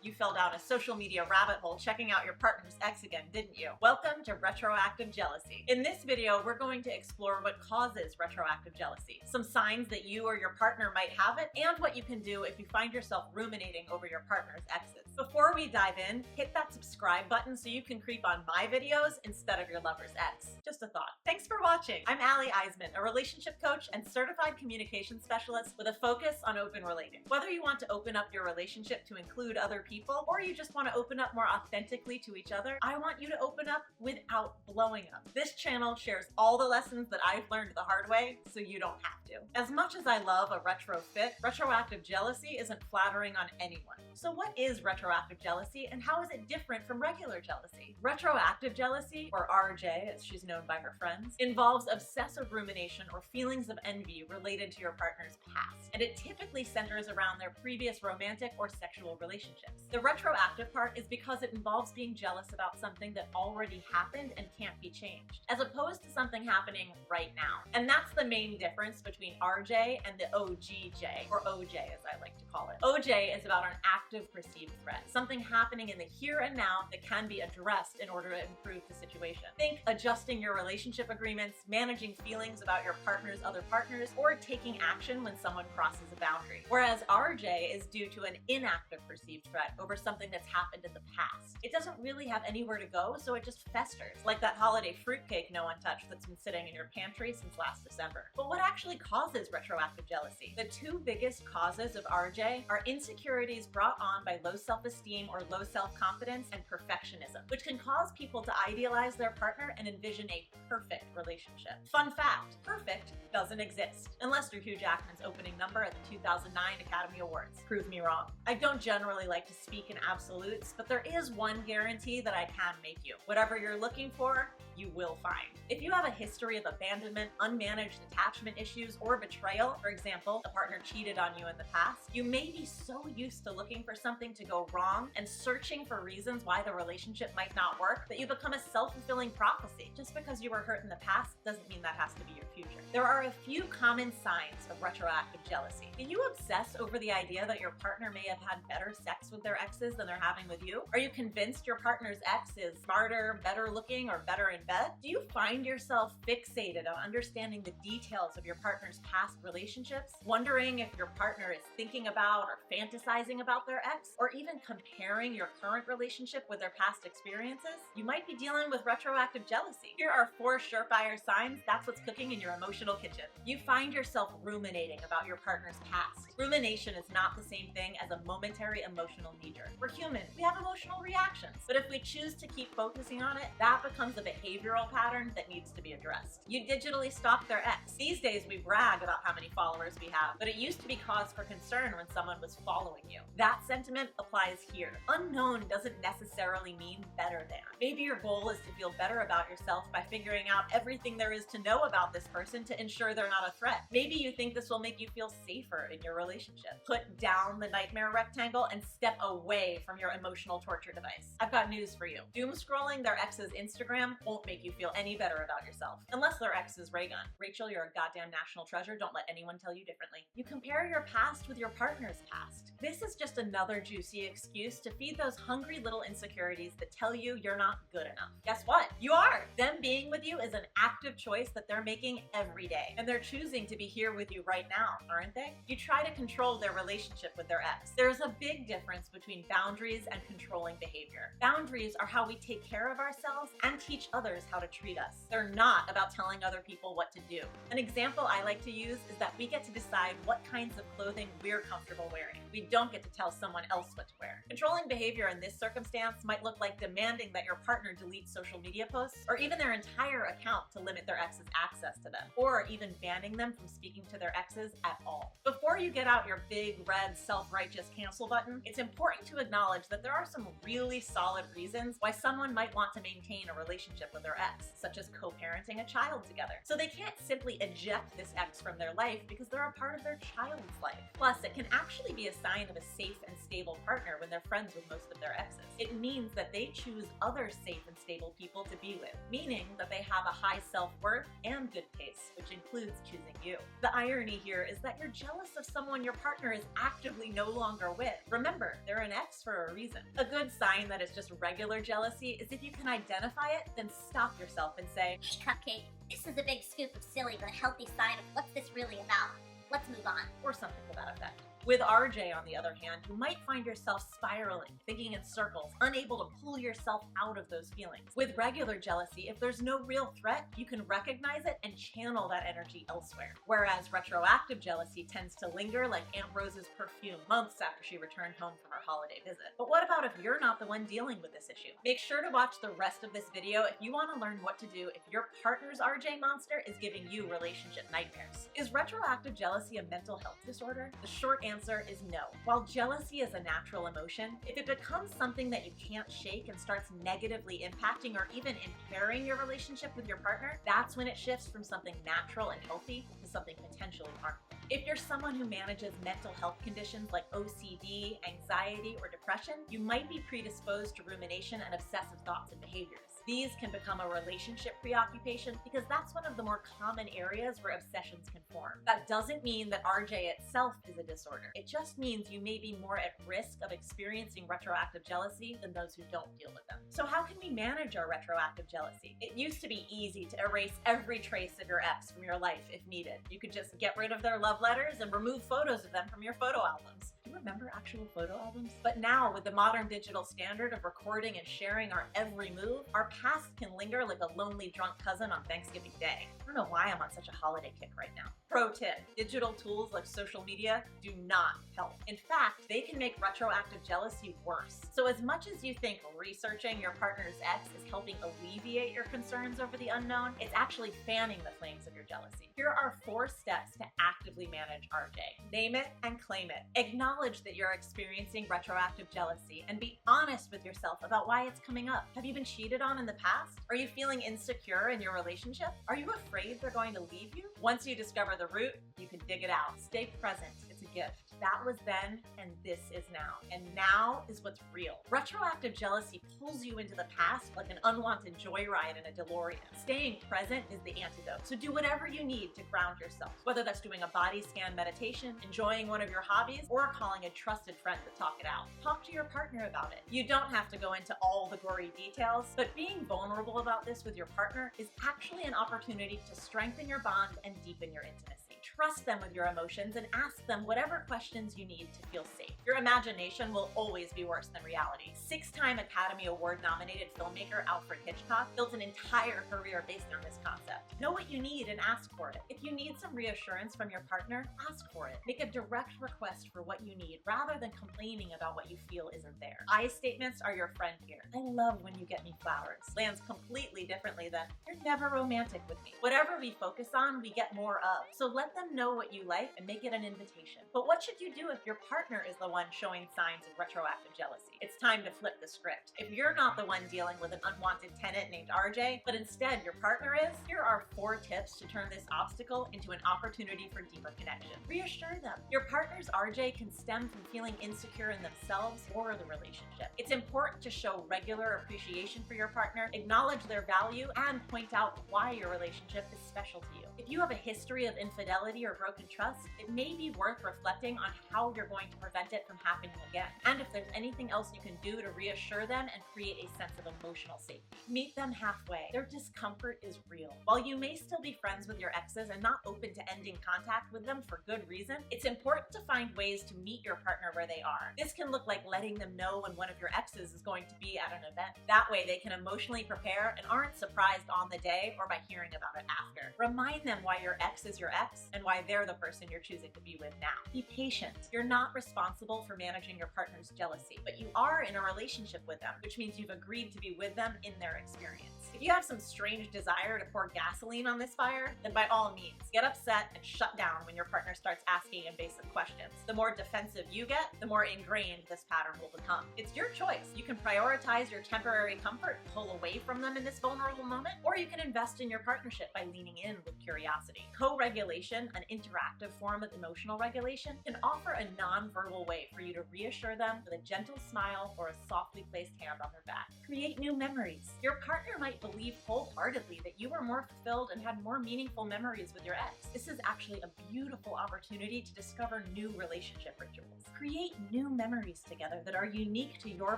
You fell down a social media rabbit hole checking out your partner's ex again, didn't you? Welcome to Retroactive Jealousy. In this video, we're going to explore what causes retroactive jealousy, some signs that you or your partner might have it, and what you can do if you find yourself ruminating over your partner's exes. Before we dive in, hit that subscribe button so you can creep on my videos instead of your lover's ex. Just a thought. Thanks for watching. I'm Iseman, a relationship coach and certified communication specialist with a focus on open relating. Whether you want to open up your relationship to include other people, or you just want to open up more authentically to each other, I want you to open up without blowing up. This channel shares all the lessons that I've learned the hard way, so you don't have to. As much as I love a retrofit, retroactive jealousy isn't flattering on anyone. So what is retroactive jealousy, and how is it different from regular jealousy? Retroactive jealousy, or RJ as she's known by her friends, involves obsessive rumination or feelings of envy related to your partner's past, and it typically centers around their previous romantic or sexual relationships. The retroactive part is because it involves being jealous about something that already happened and can't be changed, as opposed to something happening right now. And that's the main difference between RJ and the OGJ, or OJ as I like to call it. OJ is about an active perceived threat, something happening in the here and now that can be addressed in order to improve the situation. Think adjusting your relationship agreements, managing feelings about your partner's other partners, or taking action when someone crosses a boundary. Whereas RJ is due to an inactive perceived threat over something that's happened in the past. It doesn't really have anywhere to go, so it just festers, like that holiday fruitcake no one touched that's been sitting in your pantry since last December. But what actually causes retroactive jealousy? The two biggest causes of RJ are insecurities brought on by low self-esteem or low self-confidence and perfectionism, which can cause people to idealize their partner and envision a perfect relationship. Fun fact, perfect doesn't exist, unless you're Hugh Jackman's opening number at the 2009 Academy Awards. Prove me wrong. I don't generally like to speak in absolutes, but there is one guarantee that I can make you. Whatever you're looking for, you will find. If you have a history of abandonment, unmanaged attachment issues, or betrayal, for example, a partner cheated on you in the past, you may be so used to looking for something to go wrong and searching for reasons why the relationship might not work that you become a self-fulfilling prophecy. Just because you were hurt in the past doesn't mean that has to be your future. There are a few common signs of retroactive jealousy. Do you obsess over the idea that your partner may have had better sex with their exes than they're having with you? Are you convinced your partner's ex is smarter, better looking, or better in bed? Do you find yourself fixated on understanding the details of your partner's past relationships, wondering if your partner is thinking about or fantasizing about their ex, or even comparing your current relationship with their past experiences? You might be dealing with retroactive jealousy. Here are 4 surefire signs that's what's cooking in your emotional kitchen. You find yourself ruminating about your partner's past. Rumination is not the same thing as a momentary emotional knee-jerk. We're human. We have emotional reactions. But if we choose to keep focusing on it, that becomes a behavioral pattern that needs to be addressed. You digitally stalk their ex. These days we brag about how many followers we have, but it used to be cause for concern when someone was following you. That sentiment applies here. Unknown doesn't necessarily mean better than. Maybe your goal is to feel better about yourself by figuring out everything there is to know about this person to ensure they're not a threat. Maybe you think this will make you feel safer in your relationship. Put down the nightmare rectangle and step away from your emotional torture device. I've got news for you. Doom scrolling their ex's Instagram won't make you feel any better about yourself. Unless their ex is Ray Gun. Rachel, you're a goddamn national treasure. Don't let anyone tell you differently. You compare your past with your partner's past. This is just another juicy excuse to feed those hungry little insecurities that tell you you're not good enough. Guess what? You are! Them being with you is an active choice that they're making every day. And they're choosing to be here with you right now, aren't they? You try to control their relationship with their ex. There's a big difference between boundaries and controlling behavior. Boundaries are how we take care of ourselves and teach others how to treat us. They're not about telling other people what to do. An example I like to use is that we get to decide what kinds of clothing we're comfortable wearing. We don't get to tell someone else what to wear. Controlling behavior in this circumstance might look like demanding that your partner delete social media posts, or even their entire account to limit their ex's access to them, or even banning them from speaking to their exes at all. Before you get out your big red self-righteous cancel button, it's important to acknowledge that there are some really solid reasons why someone might want to maintain a relationship with their ex, such as co-parenting a child together. So they can't simply eject this ex from their life because they're a part of their child's life. Plus, it can actually be a sign of a safe and and stable partner when they're friends with most of their exes. It means that they choose other safe and stable people to be with, meaning that they have a high self-worth and good taste, which includes choosing you. The irony here is that you're jealous of someone your partner is actively no longer with. Remember, they're an ex for a reason. A good sign that it's just regular jealousy is if you can identify it, then stop yourself and say, "Hey, Cupcake, this is a big scoop of silly but healthy side of what's this really about. Let's move on." or something to that effect. With RJ, on the other hand, you might find yourself spiraling, thinking in circles, unable to pull yourself out of those feelings. With regular jealousy, if there's no real threat, you can recognize it and channel that energy elsewhere. Whereas retroactive jealousy tends to linger like Aunt Rose's perfume months after she returned home from her holiday visit. But what about if you're not the one dealing with this issue? Make sure to watch the rest of this video if you want to learn what to do if your partner's RJ monster is giving you relationship nightmares. Is retroactive jealousy a mental health disorder? The short answer is no. While jealousy is a natural emotion, if it becomes something that you can't shake and starts negatively impacting or even impairing your relationship with your partner, that's when it shifts from something natural and healthy to something potentially harmful. If you're someone who manages mental health conditions like OCD, anxiety, or depression, you might be predisposed to rumination and obsessive thoughts and behaviors. These can become a relationship preoccupation because that's one of the more common areas where obsessions can form. That doesn't mean that RJ itself is a disorder. It just means you may be more at risk of experiencing retroactive jealousy than those who don't deal with them. So how can we manage our retroactive jealousy? It used to be easy to erase every trace of your ex from your life if needed. You could just get rid of their love letters and remove photos of them from your photo albums. Do you remember actual photo albums? But now, with the modern digital standard of recording and sharing our every move, our past can linger like a lonely drunk cousin on Thanksgiving Day. I don't know why I'm on such a holiday kick right now. Pro tip, digital tools like social media do not help. In fact, they can make retroactive jealousy worse. So as much as you think researching your partner's ex is helping alleviate your concerns over the unknown, it's actually fanning the flames of your jealousy. Here are 4 steps to actively manage RJ. Name it and claim it. Acknowledge that you're experiencing retroactive jealousy and be honest with yourself about why it's coming up. Have you been cheated on in the past? Are you feeling insecure in your relationship? Are you afraid they're going to leave you? Once you discover the root, you can dig it out. Stay present. It's a gift. That was then, and this is now. And now is what's real. Retroactive jealousy pulls you into the past like an unwanted joyride in a DeLorean. Staying present is the antidote. So do whatever you need to ground yourself, whether that's doing a body scan meditation, enjoying one of your hobbies, or calling a trusted friend to talk it out. Talk to your partner about it. You don't have to go into all the gory details, but being vulnerable about this with your partner is actually an opportunity to strengthen your bond and deepen your intimacy. Trust them with your emotions and ask them whatever questions you need to feel safe. Your imagination will always be worse than reality. 6-time Academy Award nominated filmmaker Alfred Hitchcock built an entire career based on this concept. Know what you need and ask for it. If you need some reassurance from your partner, ask for it. Make a direct request for what you need rather than complaining about what you feel isn't there. I statements are your friend here. I love when you get me flowers. Lands completely differently than, "You're never romantic with me." Whatever we focus on, we get more of. So let them know what you like and make it an invitation. But what should you do if your partner is the one showing signs of retroactive jealousy? It's time to flip the script. If you're not the one dealing with an unwanted tenant named RJ, but instead your partner is, here are 4 tips to turn this obstacle into an opportunity for deeper connection. Reassure them. Your partner's RJ can stem from feeling insecure in themselves or the relationship. It's important to show regular appreciation for your partner, acknowledge their value, and point out why your relationship is special to you. If you have a history of infidelity or broken trust, it may be worth reflecting on how you're going to prevent it from happening again, and if there's anything else you can do to reassure them and create a sense of emotional safety. Meet them halfway. Their discomfort is real. While you may still be friends with your exes and not open to ending contact with them for good reason, it's important to find ways to meet your partner where they are. This can look like letting them know when one of your exes is going to be at an event. That way they can emotionally prepare and aren't surprised on the day or by hearing about it after. Remind them why your ex is your ex and why they're the person you're choosing to be with now. Be patient. You're not responsible for managing your partner's jealousy, but you are in a relationship with them, which means you've agreed to be with them in their experience. If you have some strange desire to pour gasoline on this fire, then by all means, get upset and shut down when your partner starts asking invasive questions. The more defensive you get, the more ingrained this pattern will become. It's your choice. You can prioritize your temporary comfort, pull away from them in this vulnerable moment, or you can invest in your partnership by leaning in with curiosity. Co-regulation an interactive form of emotional regulation, can offer a non-verbal way for you to reassure them with a gentle smile or a softly placed hand on their back. Create new memories. Your partner might believe wholeheartedly that you were more fulfilled and had more meaningful memories with your ex. This is actually a beautiful opportunity to discover new relationship rituals. Create new memories together that are unique to your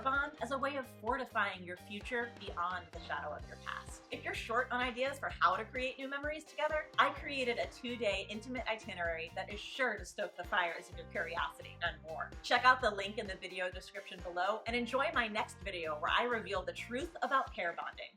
bond as a way of fortifying your future beyond the shadow of your past. If you're short on ideas for how to create new memories together, I created a 2-day intimate itinerary that is sure to stoke the fires of your curiosity and more. Check out the link in the video description below and enjoy my next video where I reveal the truth about pair bonding.